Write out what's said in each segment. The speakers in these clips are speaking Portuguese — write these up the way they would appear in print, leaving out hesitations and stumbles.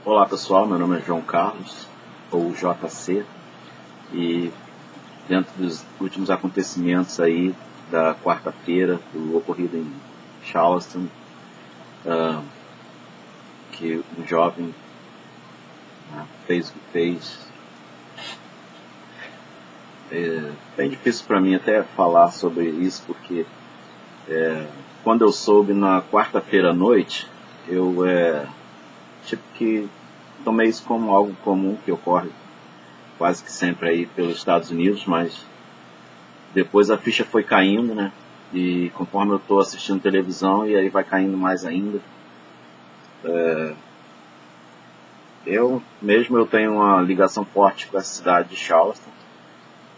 Olá pessoal, meu nome é João Carlos, ou JC, e dentro dos últimos acontecimentos aí da quarta-feira, do ocorrido em Charleston, que um jovem fez o que fez, é bem difícil para mim até falar sobre isso, porque quando eu soube na quarta-feira à noite, eu tipo que tomei isso como algo comum que ocorre quase que sempre aí pelos Estados Unidos, mas depois a ficha foi caindo, né? E conforme eu estou assistindo televisão, e aí vai caindo mais ainda. Eu tenho uma ligação forte com essa cidade de Charleston.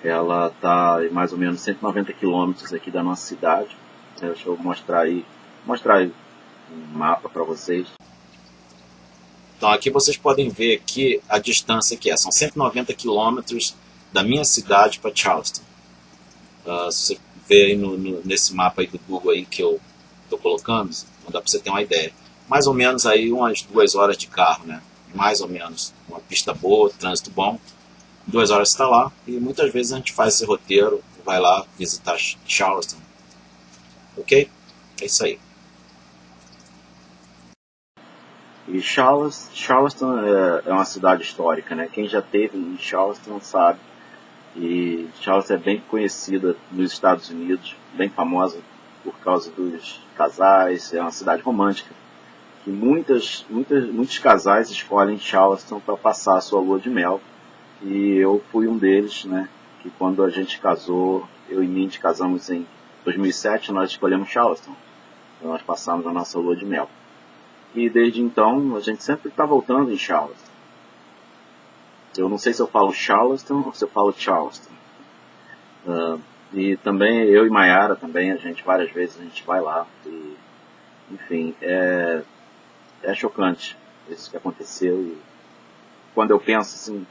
Ela está mais ou menos 190 quilômetros aqui da nossa cidade. Deixa eu mostrar aí um mapa para vocês. Então aqui vocês podem ver aqui a distância que é. São 190 quilômetros da minha cidade para Charleston. Se você ver aí nesse mapa aí do Google aí que eu estou colocando, não dá para você ter uma ideia. Mais ou menos aí umas 2 horas de carro, né? Mais ou menos. Uma pista boa, trânsito bom. 2 horas está lá, e muitas vezes a gente faz esse roteiro, vai lá visitar Charleston. Ok? É isso aí. E Charleston é uma cidade histórica, né? Quem já esteve em Charleston sabe. E Charleston é bem conhecida nos Estados Unidos, bem famosa por causa dos casais. É uma cidade romântica, que muitos casais escolhem Charleston para passar a sua lua de mel. E eu fui um deles, né? Que quando a gente casou, eu e Mindy casamos em 2007, nós escolhemos Charleston. Então nós passamos a nossa lua de mel. E desde então, a gente sempre está voltando em Charleston. Eu não sei se eu falo Charleston ou se eu falo Charleston. E também, eu e Mayara também, várias vezes a gente vai lá. E, enfim, é chocante isso que aconteceu. E quando eu penso assim,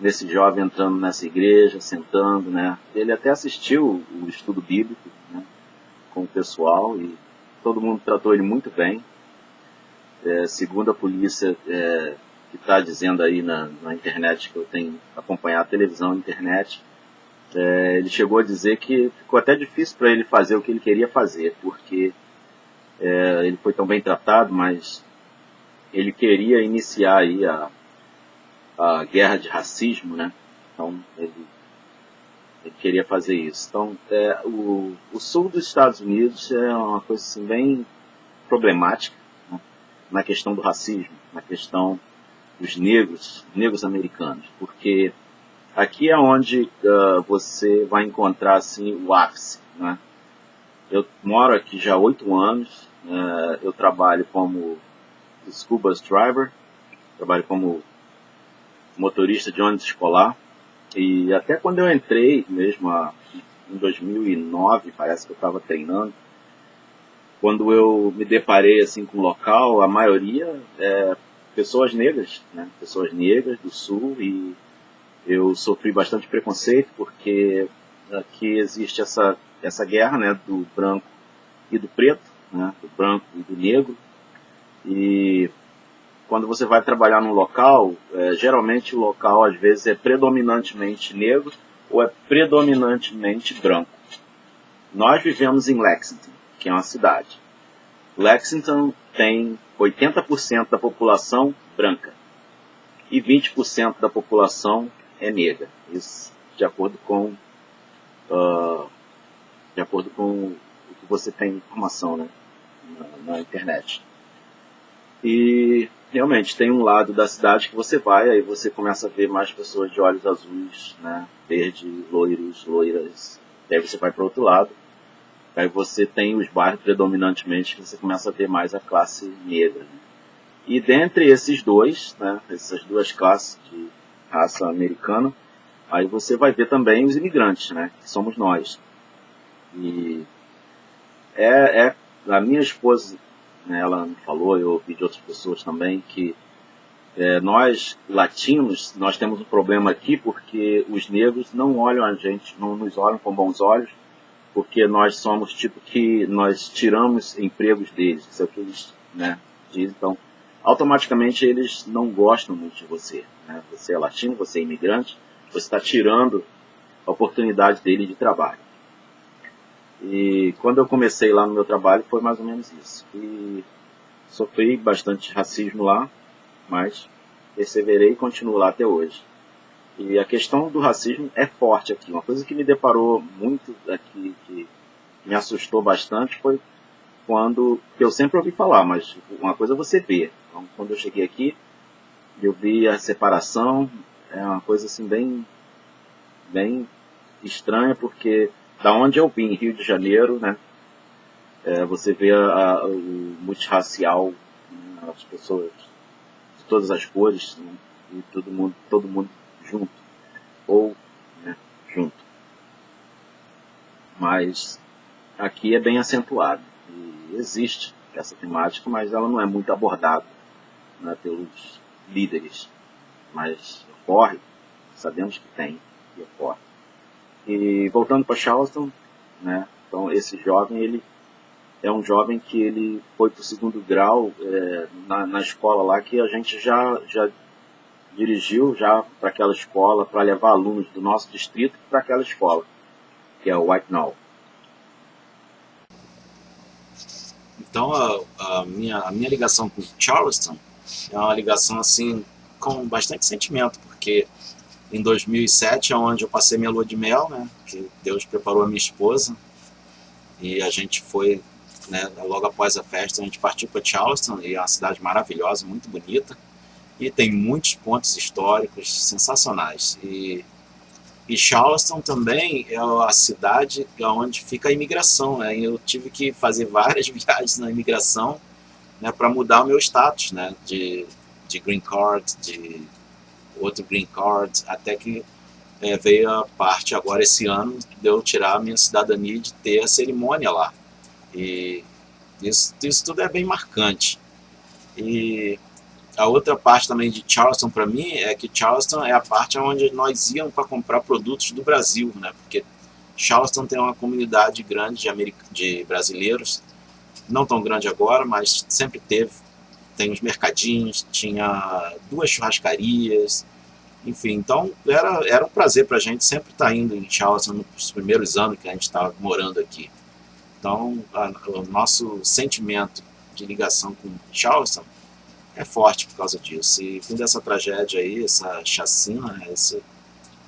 nesse jovem entrando nessa igreja, sentando, né? Ele até assistiu o estudo bíblico, né, com o pessoal, e todo mundo tratou ele muito bem. Segundo a polícia, que está dizendo aí na internet, que eu tenho acompanhado a televisão e internet, ele chegou a dizer que ficou até difícil para ele fazer o que ele queria fazer, porque ele foi tão bem tratado, mas ele queria iniciar aí a guerra de racismo, né? Então ele queria fazer isso. Então o sul dos Estados Unidos é uma coisa assim, bem problemática, né, na questão do racismo, na questão dos negros americanos, porque aqui é onde você vai encontrar assim, o ápice, né? Eu moro aqui já há 8 anos, eu trabalho como school bus driver, trabalho como motorista de ônibus escolar, e até quando eu entrei mesmo em 2009, parece que eu estava treinando, quando eu me deparei assim com o local, a maioria pessoas negras, né? Pessoas negras do sul, e eu sofri bastante preconceito porque aqui existe essa guerra, né, do branco e do preto, né, do branco e do negro. E quando você vai trabalhar num local, geralmente o local às vezes é predominantemente negro ou é predominantemente branco. Nós vivemos em Lexington, que é uma cidade. Lexington tem 80% da população branca e 20% da população é negra. Isso de acordo com o que você tem informação, né, na internet. E realmente tem um lado da cidade que você vai, aí você começa a ver mais pessoas de olhos azuis, né, verde, loiros, loiras. Daí você vai para o outro lado. Aí você tem os bairros predominantemente que você começa a ver mais a classe negra, né? E dentre esses dois, né, essas duas classes de raça americana, aí você vai ver também os imigrantes, né, que somos nós. E a minha esposa, né, ela me falou, eu ouvi de outras pessoas também, que nós latinos, nós temos um problema aqui porque os negros não olham a gente, não nos olham com bons olhos, porque nós somos tipo que nós tiramos empregos deles, isso é o que eles, né, dizem. Então, automaticamente eles não gostam muito de você, né? Você é latino, você é imigrante, você está tirando a oportunidade dele de trabalho. E quando eu comecei lá no meu trabalho foi mais ou menos isso. E sofri bastante racismo lá, mas perseverei e continuo lá até hoje. E a questão do racismo é forte aqui. Uma coisa que me deparou muito aqui, que me assustou bastante, foi quando, que eu sempre ouvi falar, mas uma coisa é você vê. Então, quando eu cheguei aqui, eu vi a separação, é uma coisa assim bem estranha, porque da onde eu vim, Rio de Janeiro, né, você vê o multirracial, né, as pessoas de todas as cores, né, e todo mundo junto, ou, né, junto. Mas aqui é bem acentuado, e existe essa temática, mas ela não é muito abordada, né, pelos líderes, mas ocorre, sabemos que tem, e ocorre. E voltando para Charleston, né, então esse jovem, ele é um jovem que ele foi para o segundo grau na escola lá, que a gente já dirigiu já para aquela escola, para levar alunos do nosso distrito para aquela escola, que é o White Knoll. Então a minha ligação com Charleston é uma ligação assim com bastante sentimento, porque em 2007 é onde eu passei minha lua de mel, né, que Deus preparou a minha esposa, e a gente foi, né, logo após a festa a gente partiu para Charleston, e é uma cidade maravilhosa, muito bonita, e tem muitos pontos históricos sensacionais. E Charleston também é a cidade onde fica a imigração, né? Eu tive que fazer várias viagens na imigração, né, para mudar o meu status, né, de green card, de outro green card, até que veio a parte agora esse ano de eu tirar a minha cidadania e de ter a cerimônia lá. E isso tudo é bem marcante. E a outra parte também de Charleston para mim é que Charleston é a parte onde nós íamos para comprar produtos do Brasil, né? Porque Charleston tem uma comunidade grande de brasileiros, não tão grande agora, mas sempre teve. Tem os mercadinhos, tinha 2 churrascarias, enfim. Então era um prazer para a gente sempre estar indo em Charleston nos primeiros anos que a gente estava morando aqui. Então o nosso sentimento de ligação com Charleston é forte por causa disso. E vindo dessa tragédia aí, essa chacina, isso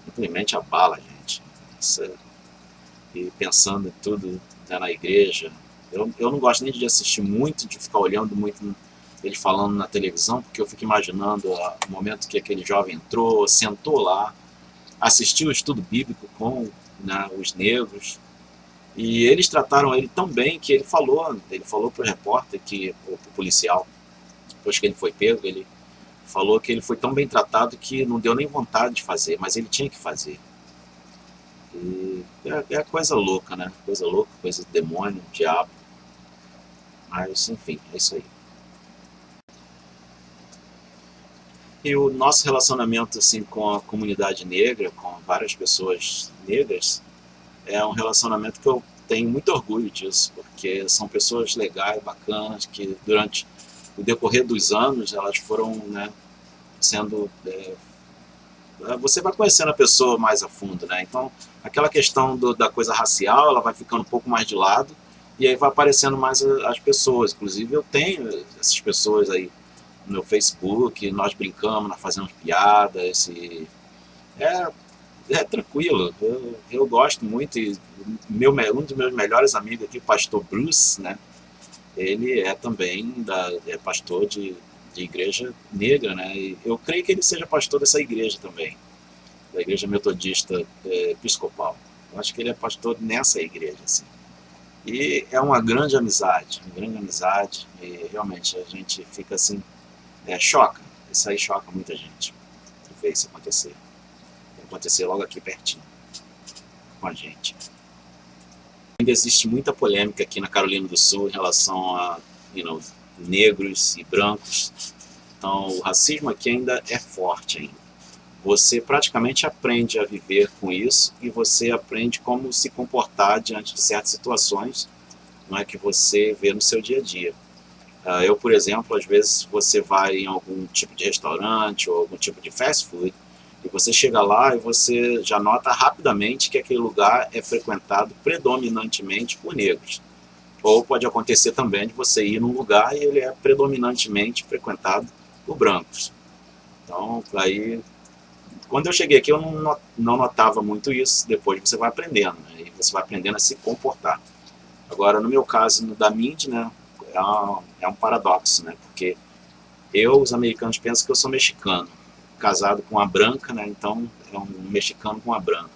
simplesmente abala a gente. E pensando em tudo, né, na igreja, eu não gosto nem de assistir muito, de ficar olhando muito ele falando na televisão, porque eu fico imaginando o momento que aquele jovem entrou, sentou lá, assistiu o estudo bíblico com, né, os negros, e eles trataram ele tão bem que ele falou para o repórter, o policial, depois que ele foi pego, ele falou que ele foi tão bem tratado que não deu nem vontade de fazer, mas ele tinha que fazer. E é coisa louca, né? Coisa louca, coisa do demônio, diabo. Mas, enfim, é isso aí. E o nosso relacionamento assim com a comunidade negra, com várias pessoas negras, é um relacionamento que eu tenho muito orgulho disso, porque são pessoas legais, bacanas, que durante o decorrer dos anos elas foram, né, sendo você vai conhecendo a pessoa mais a fundo, né? Então aquela questão da coisa racial, ela vai ficando um pouco mais de lado, e aí vai aparecendo mais as pessoas. Inclusive eu tenho essas pessoas aí no meu Facebook, nós brincamos, nós fazemos piadas, e é, é tranquilo, eu gosto muito. E um dos meus melhores amigos aqui, o pastor Bruce, né? Ele é também é pastor de igreja negra, né? E eu creio que ele seja pastor dessa igreja também, da igreja metodista episcopal. Eu acho que ele é pastor nessa igreja, assim. E é uma grande amizade, e realmente a gente fica assim, choca, isso aí choca muita gente, ver isso acontecer. Vai acontecer logo aqui pertinho com a gente. Ainda existe muita polêmica aqui na Carolina do Sul em relação a negros e brancos. Então o racismo aqui ainda é forte ainda. Você praticamente aprende a viver com isso, e você aprende como se comportar diante de certas situações, não é, que você vê no seu dia a dia. Eu, por exemplo, às vezes você vai em algum tipo de restaurante ou algum tipo de fast food e você chega lá e você já nota rapidamente que aquele lugar é frequentado predominantemente por negros. Ou pode acontecer também de você ir num lugar e ele é predominantemente frequentado por brancos. Então, aí, quando eu cheguei aqui eu não notava muito isso, depois você vai aprendendo, né? E você vai aprendendo a se comportar. Agora, no meu caso, da Mindy, né, é um paradoxo, né? Porque os americanos pensam que eu sou mexicano, casado com uma branca, né? Então é um mexicano com uma branca.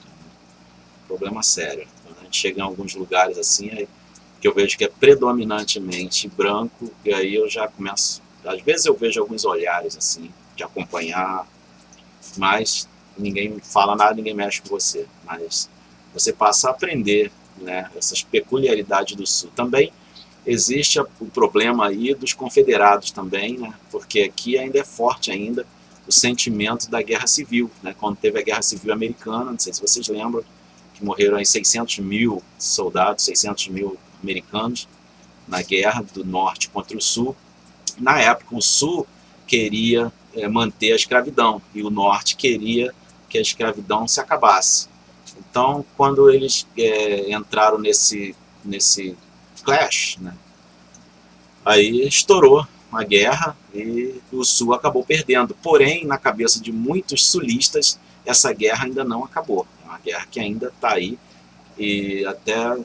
Problema sério. Quando a gente chega em alguns lugares assim, que eu vejo que é predominantemente branco, e aí eu já começo. Às vezes eu vejo alguns olhares assim, de acompanhar, mas ninguém fala nada, ninguém mexe com você. Mas você passa a aprender, né, essas peculiaridades do Sul. Também existe o problema aí dos confederados também, né, porque aqui ainda é forte ainda o sentimento da guerra civil, né, quando teve a guerra civil americana, não sei se vocês lembram, que morreram aí 600 mil soldados, 600 mil americanos na guerra do norte contra o sul. Na época o sul queria manter a escravidão e o norte queria que a escravidão se acabasse. Então, quando eles entraram nesse clash, né, aí estourou a guerra e o Sul acabou perdendo. Porém, na cabeça de muitos sulistas, essa guerra ainda não acabou. É uma guerra que ainda está aí e até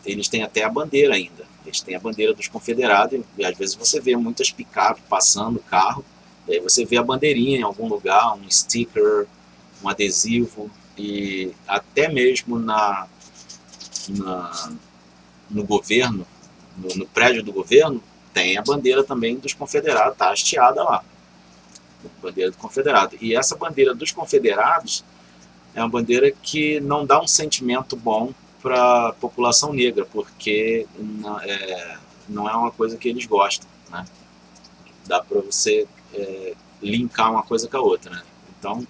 eles têm até a bandeira ainda. Eles têm a bandeira dos confederados e às vezes você vê muitas picapes passando carro e aí você vê a bandeirinha em algum lugar, um sticker, um adesivo e até mesmo na no governo, no prédio do governo, tem a bandeira também dos confederados, está hasteada lá, a bandeira do confederado. E essa bandeira dos confederados é uma bandeira que não dá um sentimento bom para a população negra, porque não é uma coisa que eles gostam, né? Dá para você linkar uma coisa com a outra, né? Então,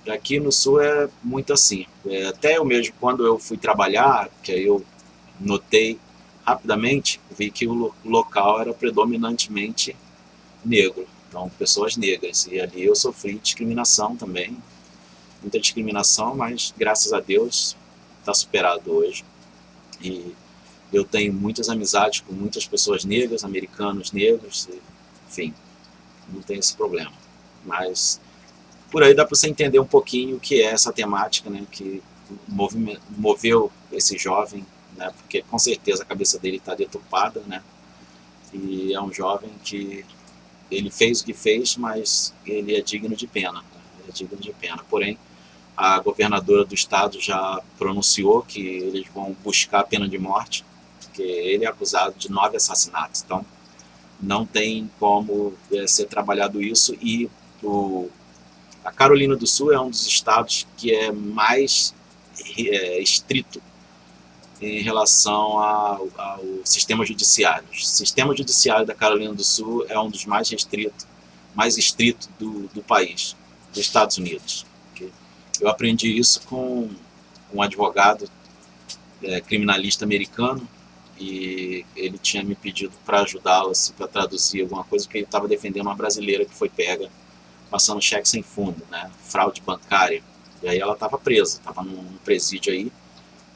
aqui no Sul é muito assim. Até eu mesmo, quando eu fui trabalhar, que aí eu notei rapidamente, vi que o local era predominantemente negro, então pessoas negras, e ali eu sofri discriminação também, muita discriminação, mas graças a Deus está superado hoje, e eu tenho muitas amizades com muitas pessoas negras, americanos negros, enfim, não tem esse problema, mas por aí dá para você entender um pouquinho o que é essa temática, né, que moveu esse jovem, né, porque com certeza a cabeça dele está deturpada, né, e é um jovem que ele fez o que fez, mas ele é digno de pena, né, ele é digno de pena. Porém, a governadora do estado já pronunciou que eles vão buscar a pena de morte, porque ele é acusado de 9 assassinatos, então não tem como ser trabalhado isso, e a Carolina do Sul é um dos estados que é mais estrito em relação ao sistema judiciário. O sistema judiciário da Carolina do Sul é um dos mais estrito do país, dos Estados Unidos. Eu aprendi isso com um advogado criminalista americano, e ele tinha me pedido para ajudá-lo, assim, para traduzir alguma coisa, porque ele estava defendendo uma brasileira que foi pega passando cheque sem fundo, né, fraude bancária. E aí ela estava presa, estava num presídio aí,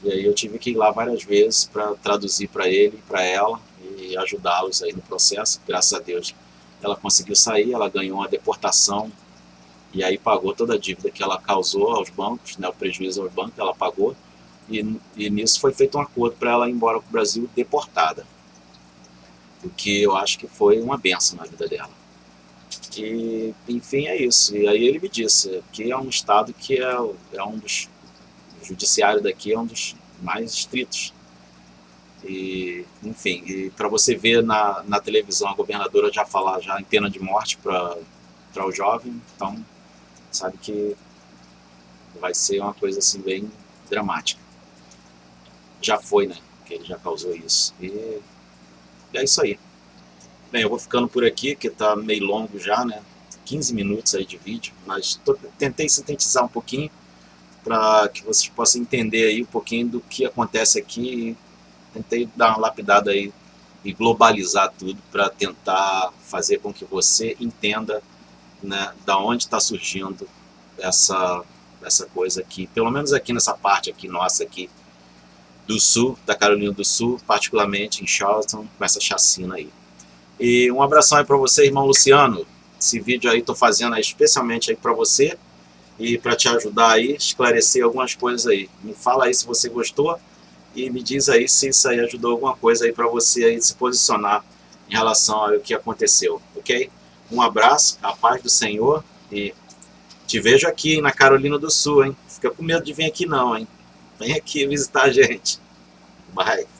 e aí eu tive que ir lá várias vezes para traduzir para ele, para ela, e ajudá-los aí no processo. Graças a Deus ela conseguiu sair, ela ganhou uma deportação, e aí pagou toda a dívida que ela causou aos bancos, né, o prejuízo aos bancos, ela pagou, e nisso foi feito um acordo para ela ir embora para o Brasil deportada, o que eu acho que foi uma benção na vida dela. E, enfim, é isso. E aí ele me disse que é um estado que é um dos... O judiciário daqui é um dos mais estritos. E, enfim, e para você ver na televisão a governadora já falar já em pena de morte para o jovem, então sabe que vai ser uma coisa assim bem dramática. Já foi, né? Que ele já causou isso. E é isso aí. Bem, eu vou ficando por aqui, que está meio longo já, né? 15 minutos aí de vídeo, mas tentei sintetizar um pouquinho para que vocês possam entender aí um pouquinho do que acontece aqui, e tentei dar uma lapidada aí e globalizar tudo para tentar fazer com que você entenda, né, da onde está surgindo essa coisa aqui, pelo menos aqui nessa parte aqui nossa aqui do sul, da Carolina do Sul, particularmente em Charleston, com essa chacina aí. E um abração aí para você, irmão Luciano. Esse vídeo aí tô fazendo aí especialmente aí para você e para te ajudar aí, esclarecer algumas coisas aí. Me fala aí se você gostou e me diz aí se isso aí ajudou alguma coisa aí para você aí se posicionar em relação ao que aconteceu, ok? Um abraço, a paz do Senhor e te vejo aqui na Carolina do Sul, hein? Fica com medo de vir aqui não, hein? Vem aqui visitar a gente. Bye.